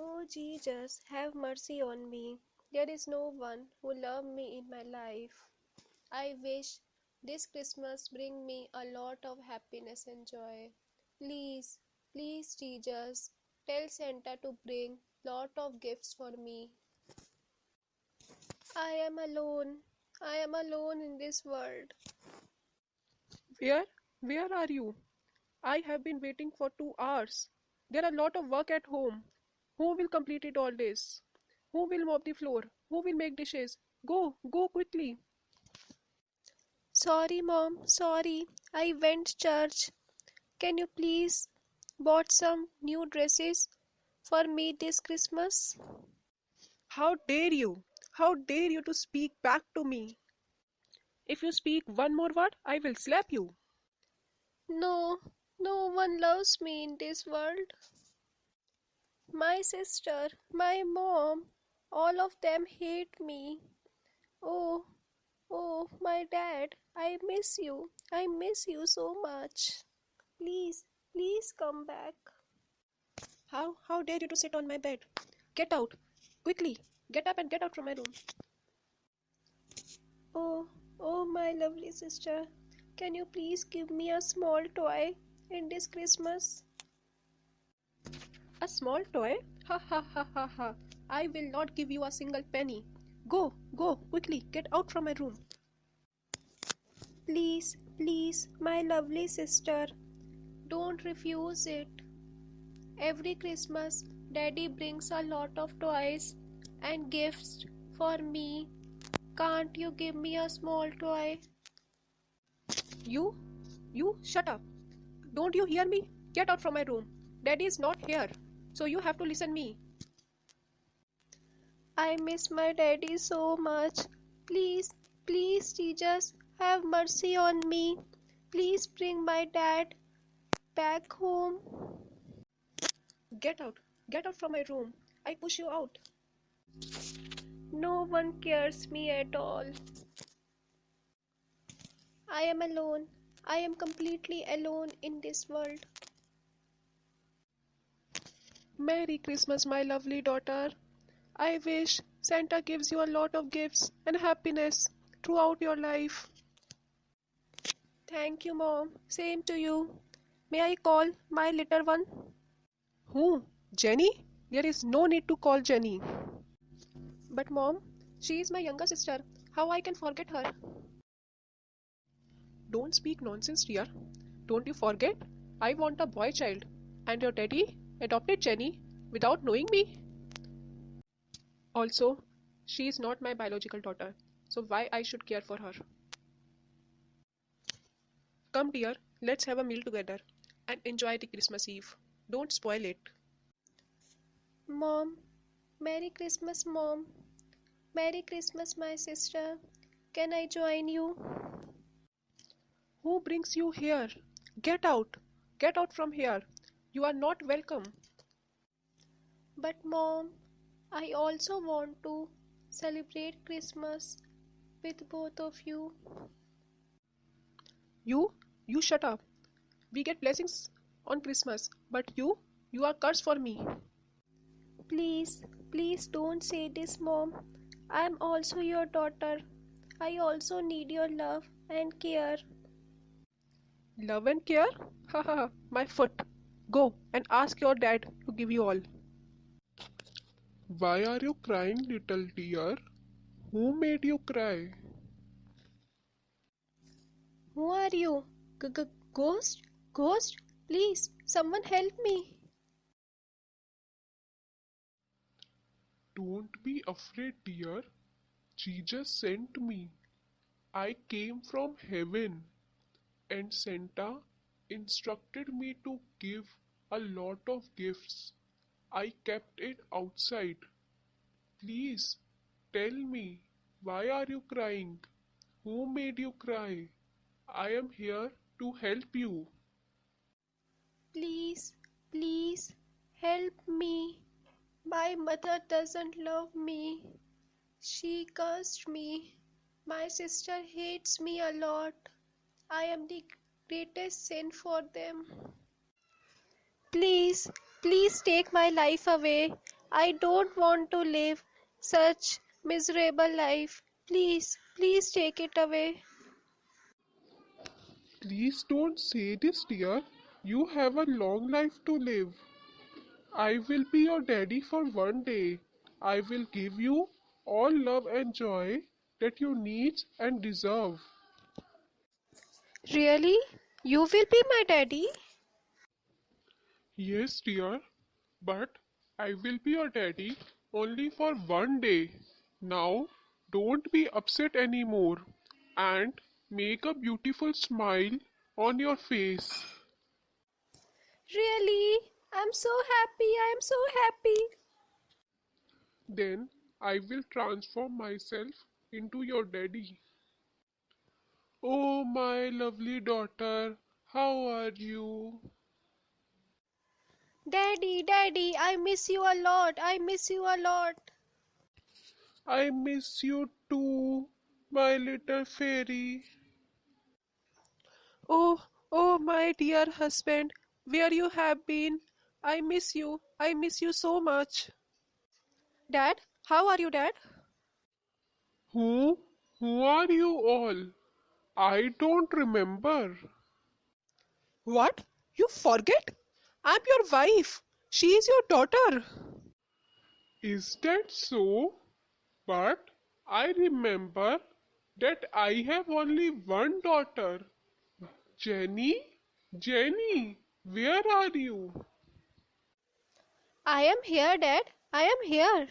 Oh Jesus, have mercy on me. There is no one who loved me in my life. I wish this Christmas bring me a lot of happiness and joy. Please, please Jesus, tell Santa to bring lot of gifts for me. I am alone. I am alone in this world. Where? Where are you? I have been waiting for 2 hours. There are a lot of work at home. Who will complete it all this? Who will mop the floor? Who will make dishes? Go, go quickly. Sorry mom, sorry. I went church. Can you please bought some new dresses for me this Christmas? How dare you? How dare you to speak back to me? If you speak one more word, I will slap you. No, no one loves me in this world. My sister, my mom, all of them hate me. Oh, oh, my dad, I miss you. I miss you so much. Please, please come back. How dare you to sit on my bed? Get out. Quickly. Get up and get out from my room. Oh, oh, my lovely sister, can you please give me a small toy in this Christmas? A small toy? Ha ha ha ha ha. I will not give you a single penny. Go, go, quickly, get out from my room. Please, please, my lovely sister, don't refuse it. Every Christmas, Daddy brings a lot of toys and gifts for me. Can't you give me a small toy? You? You shut up. Don't you hear me? Get out from my room. Daddy is not here. So you have to listen me. I miss my daddy so much. Please, please, Jesus, have mercy on me. Please bring my dad back home. Get out. Get out from my room. I push you out. No one cares me at all. I am alone. I am completely alone in this world. Merry Christmas, my lovely daughter. I wish Santa gives you a lot of gifts and happiness throughout your life. Thank you, Mom. Same to you. May I call my little one? Who? Jenny? There is no need to call Jenny. But Mom, she is my younger sister. How I can forget her? Don't speak nonsense, dear. Don't you forget, I want a boy child, and your daddy adopted Jenny without knowing me. Also, she is not my biological daughter, so why I should care for her? Come, dear, let's have a meal together and enjoy the Christmas Eve. Don't spoil it. Mom, Merry Christmas, Mom. Merry Christmas, my sister. Can I join you? Who brings you here? Get out! Get out from here! You are not welcome. But Mom, I also want to celebrate Christmas with both of you. You shut up. We get blessings on Christmas, but you are cursed for me. Please, please don't say this, Mom. I am also your daughter. I also need your love and care. Love and care? Ha ha ha, my foot. Go and ask your dad to give you all. Why are you crying, little dear? Who made you cry? Who are you? Ghost? Ghost? Please, someone help me. Don't be afraid, dear. Jesus sent me. I came from heaven, and Santa instructed me to give a lot of gifts. I kept it outside. Please tell me, why are you crying? Who made you cry? I am here to help you. Please, please, help me. My mother doesn't love me. She cursed me. My sister hates me a lot. I am the greatest sin for them. Please, please take my life away. I don't want to live such miserable life. Please, please take it away. Please don't say this, dear. You have a long life to live. I will be your daddy for one day. I will give you all love and joy that you need and deserve. Really? You will be my daddy? Yes, dear, but I will be your daddy only for one day. Now, don't be upset anymore and make a beautiful smile on your face. Really? I'm so happy. I'm so happy. Then I will transform myself into your daddy. Oh, my lovely daughter, how are you? Daddy, Daddy, I miss you a lot. I miss you a lot. I miss you too, my little fairy. Oh, oh, my dear husband, where you have been? I miss you. I miss you so much. Dad, how are you, Dad? Who? Who are you all? I don't remember. What? You forget? I'm your wife. She is your daughter. Is that so? But I remember that I have only one daughter. Jenny? Jenny, where are you? I am here, Dad. I am here.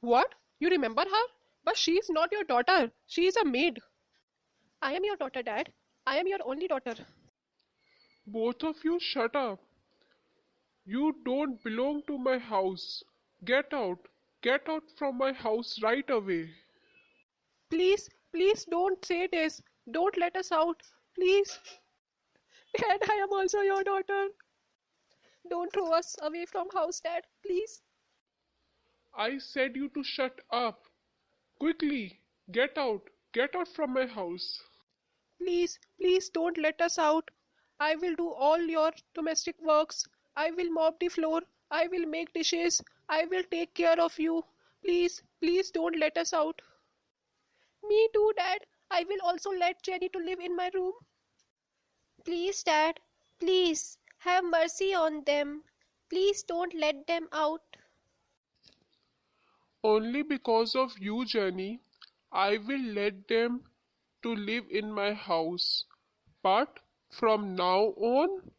What? You remember her? But she is not your daughter. She is a maid. I am your daughter, Dad. I am your only daughter. Both of you shut up. You don't belong to my house. Get out. Get out from my house right away. Please, please don't say this. Don't let us out. Please. Dad, I am also your daughter. Don't throw us away from house, Dad. Please. I said you to shut up. Quickly, get out. Get out from my house. Please, please don't let us out. I will do all your domestic works. I will mop the floor. I will make dishes. I will take care of you. Please, please don't let us out. Me too, Dad. I will also let Jenny to live in my room. Please, Dad. Please. Have mercy on them. Please don't let them out. Only because of you, Jenny, I will let them to live in my house. But from now on,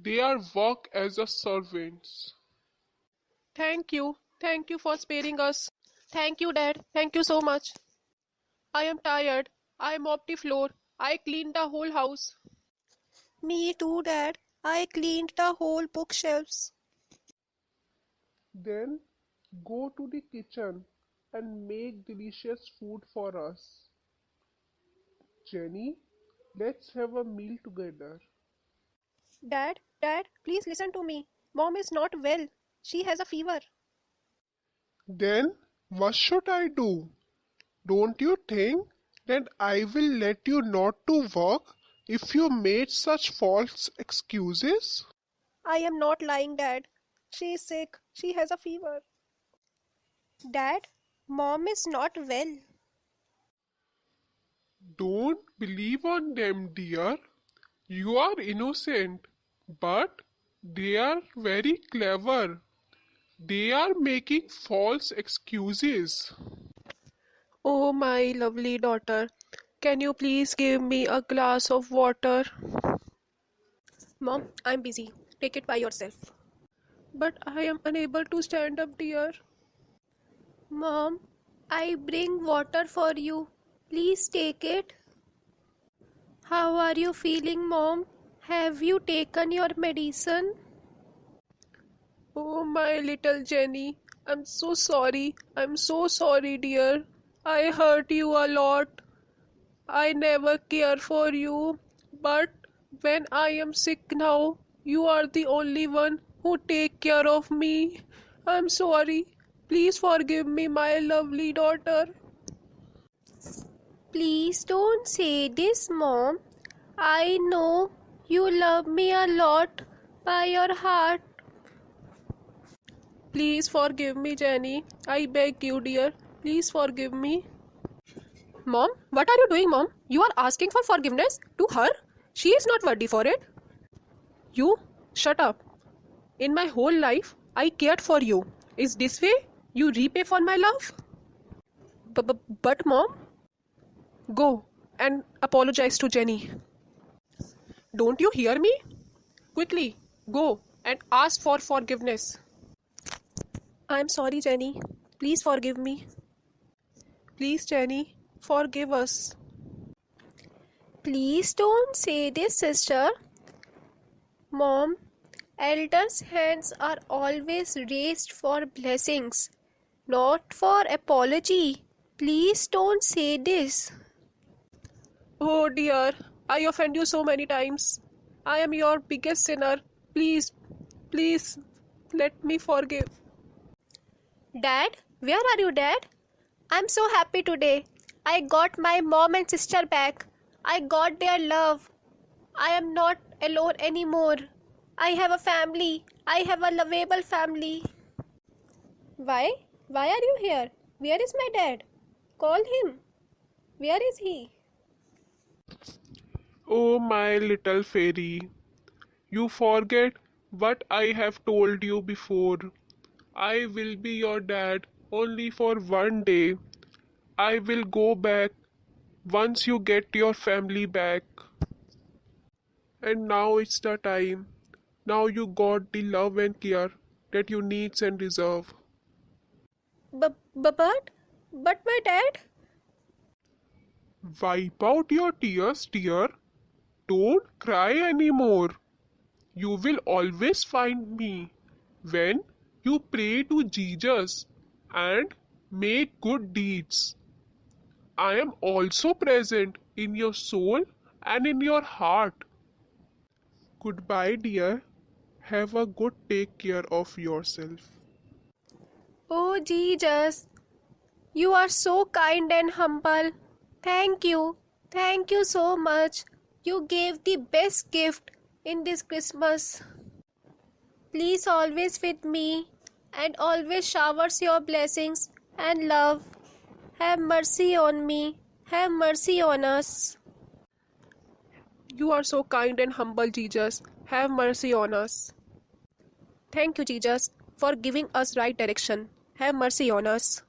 they are work as a servants. Thank you. Thank you for sparing us. Thank you, Dad. Thank you so much. I am tired. I mopped the floor. I cleaned the whole house. Me too, Dad. I cleaned the whole bookshelves. Then go to the kitchen and make delicious food for us. Jenny, let's have a meal together. Dad, please listen to me. Mom is not well. She has a fever. Then what should I do? Don't you think that I will let you not to work if you made such false excuses? I am not lying, Dad. She is sick. She has a fever. Dad, Mom is not well. Don't believe on them, dear. You are innocent, but they are very clever. They are making false excuses. Oh, my lovely daughter. Can you please give me a glass of water? Mom, I'm busy. Take it by yourself. But I am unable to stand up, dear. Mom, I bring water for you. Please take it. How are you feeling, Mom? Have you taken your medicine? Oh, my little Jenny. I'm so sorry. I'm so sorry, dear. I hurt you a lot. I never care for you. But when I am sick now, you are the only one who take care of me. I'm sorry. Please forgive me, my lovely daughter. Please don't say this, Mom. I know you love me a lot by your heart. Please forgive me, Jenny. I beg you, dear. Please forgive me. Mom, what are you doing, Mom? You are asking for forgiveness to her? She is not worthy for it. You, shut up. In my whole life, I cared for you. Is this way you repay for my love? But, Mom, go and apologize to Jenny. Don't you hear me? Quickly, go and ask for forgiveness. I'm sorry, Jenny. Please forgive me. Please, Jenny, forgive us. Please don't say this, sister. Mom, elders' hands are always raised for blessings, not for apology. Please don't say this. Oh dear, I offend you so many times. I am your biggest sinner. Please, please, let me forgive. Dad, where are you, Dad? I'm so happy today. I got my mom and sister back. I got their love. I am not alone anymore. I have a family. I have a lovable family. Why? Why are you here? Where is my dad? Call him. Where is he? Oh, my little fairy, you forget what I have told you before. I will be your dad only for one day. I will go back once you get your family back. And now it's the time. Now you got the love and care that you needs and deserve. But my dad? Wipe out your tears, dear. Don't cry anymore. You will always find me when you pray to Jesus and make good deeds. I am also present in your soul and in your heart. Goodbye, dear. Have a good take care of yourself. Oh, Jesus. You are so kind and humble. Thank you. Thank you so much. You gave the best gift in this Christmas. Please always with me and always showers your blessings and love. Have mercy on me. Have mercy on us. You are so kind and humble, Jesus. Have mercy on us. Thank you, Jesus, for giving us right direction. Have mercy on us.